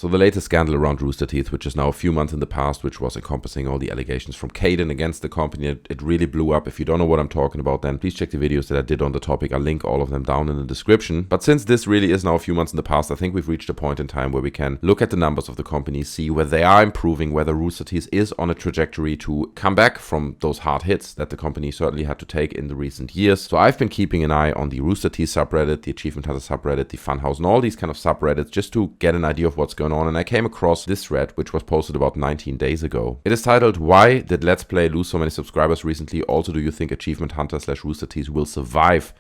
So the latest scandal around Rooster Teeth, which is now a few months in the past, which was encompassing all the allegations from Kdin against the company, it really blew up. If you don't know what I'm talking about, then please check the videos that I did on the topic. I'll link all of them down in the description. But since this really is now a few months in the past, I think we've reached a point in time where we can look at the numbers of the company, see whether they are improving, whether Rooster Teeth is on a trajectory to come back from those hard hits that the company certainly had to take in the recent years. So I've been keeping an eye on the Rooster Teeth subreddit, the Achievement Hunter subreddit, the Funhaus, and all these kind of subreddits just to get an idea of what's going on. And I came across this thread, which was posted about 19 days ago. It is titled, "Why did Let's Play lose so many subscribers recently? Also, do you think Achievement Hunter / Rooster Teeth will survive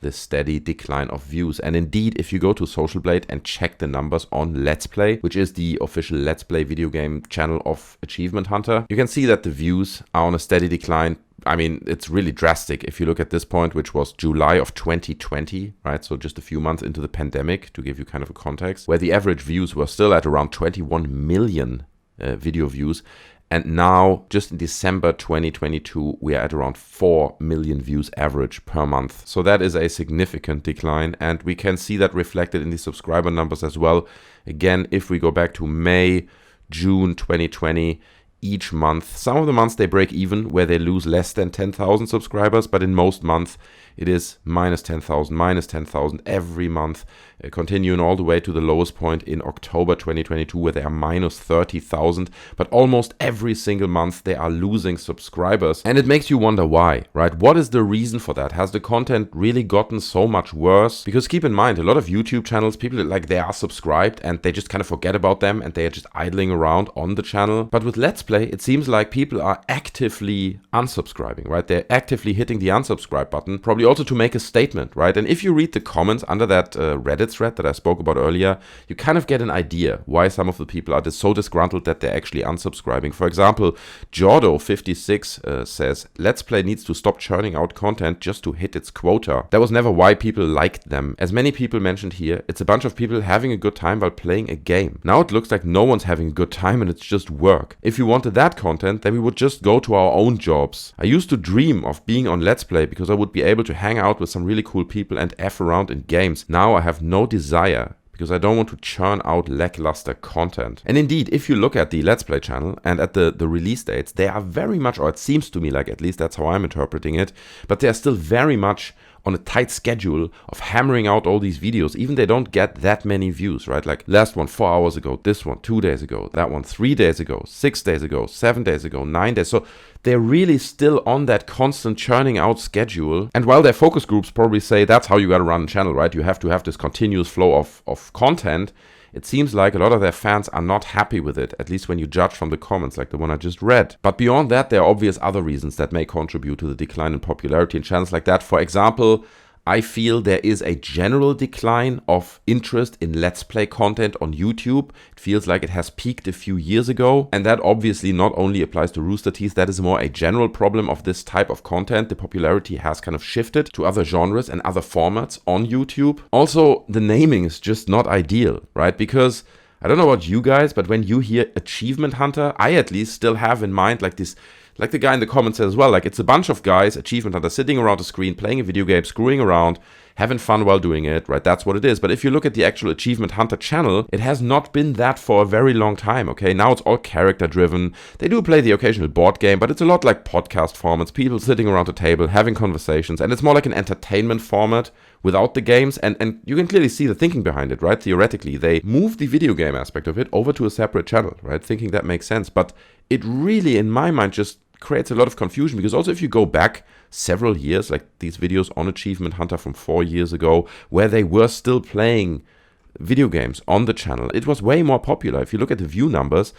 this steady decline of views?" And indeed, if you go to Social Blade and check the numbers on Let's Play, which is the official Let's Play video game channel of Achievement Hunter, you can see that the views are on a steady decline. I mean, it's really drastic if you look at this point, which was July of 2020, right? So just a few months into the pandemic, to give you kind of a context, where the average views were still at around 21 million video views. And now, just in December 2022, we are at around 4 million views average per month. So that is a significant decline. And we can see that reflected in the subscriber numbers as well. Again, if we go back to May, June 2020, each month, some of the months they break even where they lose less than 10,000 subscribers, but in most months it is minus 10,000 every month, continuing all the way to the lowest point in October 2022 where they are minus 30,000, but almost every single month they are losing subscribers. And it makes you wonder why, right? What is the reason for that? Has the content really gotten so much worse? Because keep in mind, a lot of YouTube channels, people like they are subscribed and they just kind of forget about them and they are just idling around on the channel. But with Let's Play, it seems like people are actively unsubscribing, right? They're actively hitting the unsubscribe button, probably also to make a statement, right? And if you read the comments under that Reddit thread that I spoke about earlier, you kind of get an idea why some of the people are so disgruntled that they're actually unsubscribing. For example, Jordo56 says, "Let's Play needs to stop churning out content just to hit its quota. That was never why people liked them. As many people mentioned here, it's a bunch of people having a good time while playing a game. Now it looks like no one's having a good time and it's just work. If you wanted that content, then we would just go to our own jobs. I used to dream of being on Let's Play because I would be able to hang out with some really cool people and F around in games. Now I have no desire because I don't want to churn out lackluster content." And indeed, if you look at the Let's Play channel and at the release dates, they are very much, or it seems to me like at least that's how I'm interpreting it, but they are still very much on a tight schedule of hammering out all these videos, even they don't get that many views, right? Like last one 4 hours ago, this one 2 days ago, that one 3 days ago, 6 days ago, 7 days ago, 9 days. So they're really still on that constant churning out schedule. And while their focus groups probably say that's how you gotta run a channel, right? You have to have this continuous flow of content. It seems like a lot of their fans are not happy with it, at least when you judge from the comments like the one I just read. But beyond that, there are obvious other reasons that may contribute to the decline in popularity in channels like that. For example, I feel there is a general decline of interest in Let's Play content on YouTube. It feels like it has peaked a few years ago. And that obviously not only applies to Rooster Teeth, that is more a general problem of this type of content. The popularity has kind of shifted to other genres and other formats on YouTube. Also, the naming is just not ideal, right? Because I don't know about you guys, but when you hear Achievement Hunter, I at least still have in mind like this, like the guy in the comments said as well, like it's a bunch of guys, Achievement Hunter, sitting around a screen, playing a video game, screwing around, having fun while doing it, right? That's what it is. But if you look at the actual Achievement Hunter channel, it has not been that for a very long time, okay? Now it's all character driven. They do play the occasional board game, but it's a lot like podcast formats, people sitting around a table, having conversations, and it's more like an entertainment format without the games, and you can clearly see the thinking behind it, right? Theoretically, they move the video game aspect of it over to a separate channel, right? Thinking that makes sense, but it really, in my mind, just creates a lot of confusion, because also if you go back several years, like these videos on Achievement Hunter from 4 years ago, where they were still playing video games on the channel, it was way more popular. If you look at the view numbers,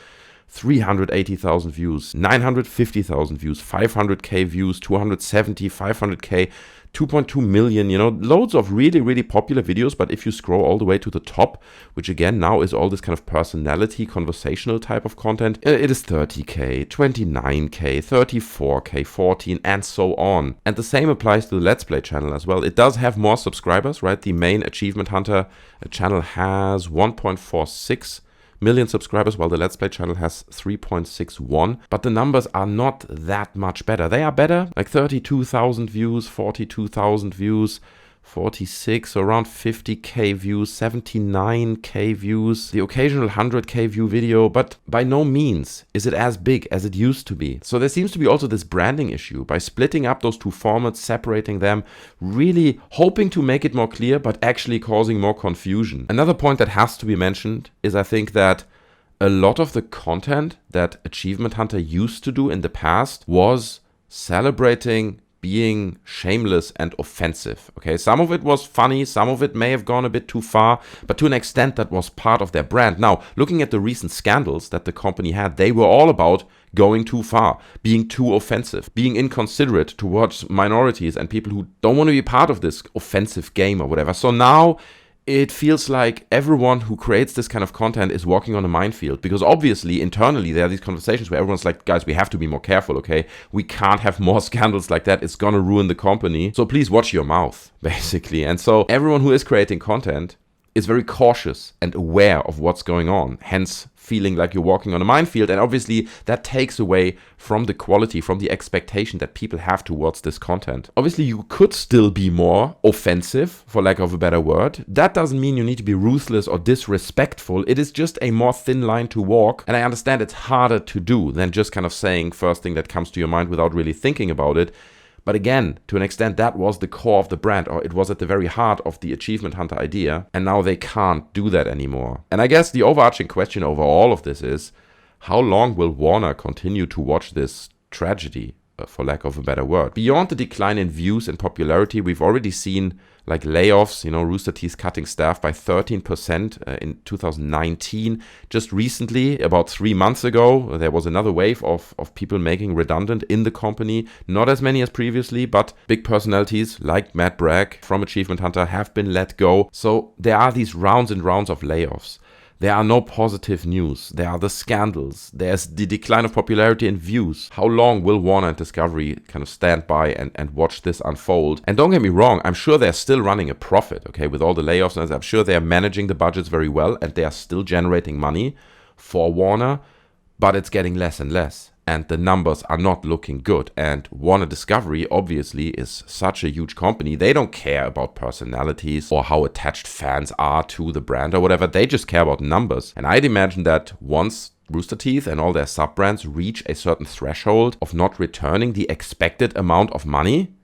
380,000 views, 950,000 views, 500k views, 270, 500k, 2.2 million, you know, loads of really, really popular videos. But if you scroll all the way to the top, which again now is all this kind of personality, conversational type of content, it is 30k, 29k, 34k, 14, and so on. And the same applies to the Let's Play channel as well. It does have more subscribers, right? The main Achievement Hunter channel has 1.46 million subscribers, while the Let's Play channel has 3.61, but the numbers are not that much better. They are better, like 32,000 views, 42,000 views, 46, so around 50k views, 79k views, the occasional 100k view video, but by no means is it as big as it used to be. So there seems to be also this branding issue by splitting up those two formats, separating them, really hoping to make it more clear, but actually causing more confusion. Another point that has to be mentioned is I think that a lot of the content that Achievement Hunter used to do in the past was celebrating being shameless and offensive. Okay, some of it was funny, some of it may have gone a bit too far, but to an extent that was part of their brand. Now, looking at the recent scandals that the company had, they were all about going too far, being too offensive, being inconsiderate towards minorities and people who don't want to be part of this offensive game or whatever. So now it feels like everyone who creates this kind of content is walking on a minefield, because obviously internally there are these conversations where everyone's like, guys, we have to be more careful, okay? We can't have more scandals like that. It's gonna ruin the company. So please watch your mouth, basically. And so everyone who is creating content is very cautious and aware of what's going on, hence feeling like you're walking on a minefield. And obviously that takes away from the quality, from the expectation that people have towards this content. Obviously you could still be more offensive, for lack of a better word. That doesn't mean you need to be ruthless or disrespectful. It is just a more thin line to walk. And I understand it's harder to do than just kind of saying first thing that comes to your mind without really thinking about it. But again, to an extent, that was the core of the brand, or it was at the very heart of the Achievement Hunter idea, and now they can't do that anymore. And I guess the overarching question over all of this is, how long will Warner continue to watch this tragedy, for lack of a better word? Beyond the decline in views and popularity, we've already seen like layoffs, Rooster Teeth cutting staff by 13% in 2019. Just recently, about 3 months ago, there was another wave of people making redundant in the company. Not as many as previously, but big personalities like Matt Bragg from Achievement Hunter have been let go. So there are these rounds and rounds of layoffs. There are no positive news. There are the scandals. There's the decline of popularity and views. How long will Warner and Discovery kind of stand by and watch this unfold? And don't get me wrong, I'm sure they're still running a profit, okay, with all the layoffs. And I'm sure they're managing the budgets very well and they are still generating money for Warner, but it's getting less and less. And the numbers are not looking good. And Warner Discovery obviously is such a huge company. They don't care about personalities or how attached fans are to the brand or whatever. They just care about numbers. And I'd imagine that once Rooster Teeth and all their sub-brands reach a certain threshold of not returning the expected amount of money,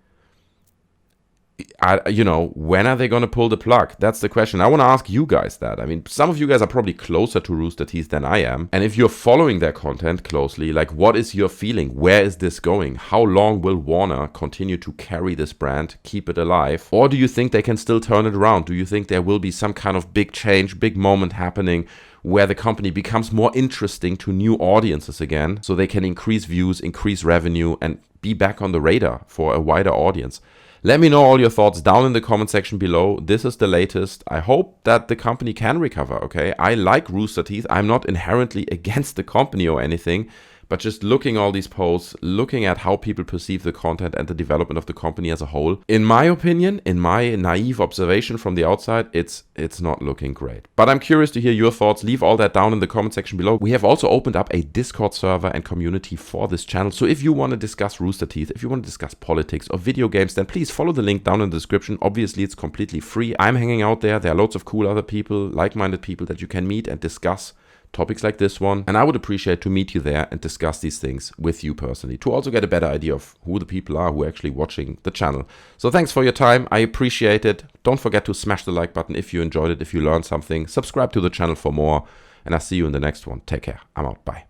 when are they going to pull the plug? That's the question. I want to ask you guys that. I mean, some of you guys are probably closer to Rooster Teeth than I am. And if you're following their content closely, like, what is your feeling? Where is this going? How long will Warner continue to carry this brand, keep it alive? Or do you think they can still turn it around? Do you think there will be some kind of big change, big moment happening where the company becomes more interesting to new audiences again, so they can increase views, increase revenue, and be back on the radar for a wider audience? Let me know all your thoughts down in the comment section below. This is the latest. I hope that the company can recover, okay? I like Rooster Teeth. I'm not inherently against the company or anything, but just looking all these posts, looking at how people perceive the content and the development of the company as a whole, in my opinion, in my naive observation from the outside, it's not looking great. But I'm curious to hear your thoughts. Leave all that down in the comment section below. We have also opened up a Discord server and community for this channel. So if you want to discuss Rooster Teeth, if you want to discuss politics or video games, then please follow the link down in the description. Obviously, it's completely free. I'm hanging out there. There are lots of cool other people, like-minded people that you can meet and discuss topics like this one, and I would appreciate to meet you there and discuss these things with you personally, to also get a better idea of who the people are who are actually watching the channel. So thanks for your time. I appreciate it. Don't forget to smash the like button if you enjoyed it, if you learned something. Subscribe to the channel for more, and I'll see you in the next one. Take care. I'm out. Bye.